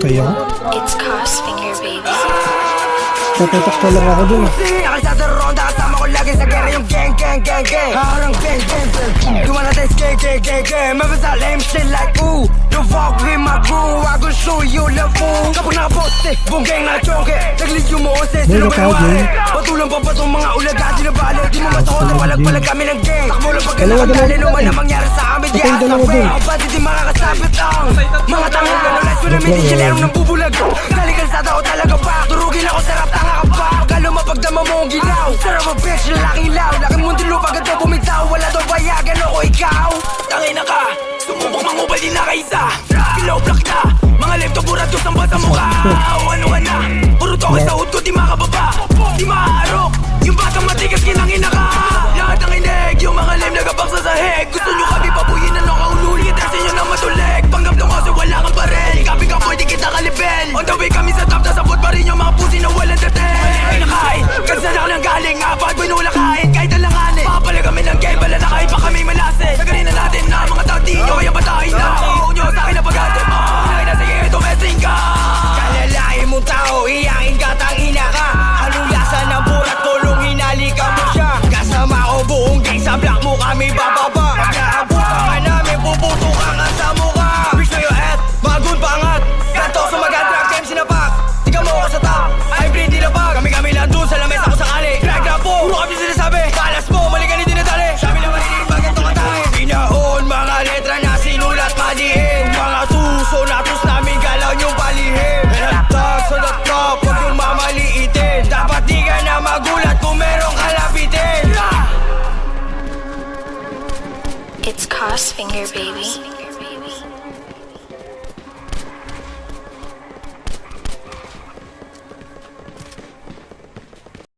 Kaya? It's Crossfinger, baby. Tatatak na lang ako dun. Ako sa ronda, kasama ko lagi sa gera yung gang, gang, gang, gang. Harang gang, gang, gang. Gawa natin gang, gang, gang, gang. Mabasa lame shit like ooh. You fuck with my crew, I gon' show you love fool. Kapag nakaposte, buong gang na choke. Naglit yung mo ose, sino ba yung wari? Patulang pa ba itong mga ulaga, di na bali. Di mo matuon na palag-palag kami ng gang. Takbo lang pag nakakali, naman na mangyari sa amin. Di asa pa, ang pati di makakasapit ang mga tanga. Ulit ko na may digilerong nang bubulag. Galing kalsada ko talaga ba? Turugin ako sarap, tanga ka ba? Kalo mapagdama mo ang gilaw. Sarap ang bitch, lalaking law. Laking mundo lupa, ganda bumitaw. Wala daw bayagan ako ikaw. Tangay na ka, sumubok mangubal din na kaisa. Ilaw black na, mga lepto buratos ang basa mukha. Ano ka na, puro to sa hood ko di makababa. Di maarok, yung batang matigas kinangina ka. Lahat ng inig, yung mga lem nagabaksa sa heg. Gusto nyo kami pabuyin na nakaululi. Kasi nyo na matulig, panggap to kasi wala kang barel. Kapi ka boy, di kita kalibel. On the way kami sa top, nasabot pa rin yung mga pusi na walang dating. Ay nakain, kansan ako nang galing. Apad boy nula kain, kahit alanganin. Papalag kami ng game, bala na kahit pa kami malasin. Sagarin na natin na mga tao di nyo, kaya batahin na. Oo nyo sa akin na pag-atin mo. Hinay na sige, tumesing ka. Kalalain mong tao, iyakin ka, tangina ka. Anong lasa ng burat, tulong hinalika mo siya. Kasama ko buong gang, sa block mo kami bababa. Pagkaabot ka namin, puputo ka nga sa mukha. Bitch na yung at, magun pangat. Ganto sa mag-drag game sinapak. Tika mo ako sa top, ay breed nila bag. Kami lang dun sa lamesa ko sakali. Drag na po, puro kami sinasabi. Balas mo, mali ka ni dinadali. Sabi na marinig, bakit ito katangin? Pinahon, mga letra na sinulat madiin. Mga tuso, natus namin galaw yung palihin. Headtag sa laptop, huwag yung mamaliitin. Dapat di ka na magulat kung merong kalapitin. It's Crossfinger, baby.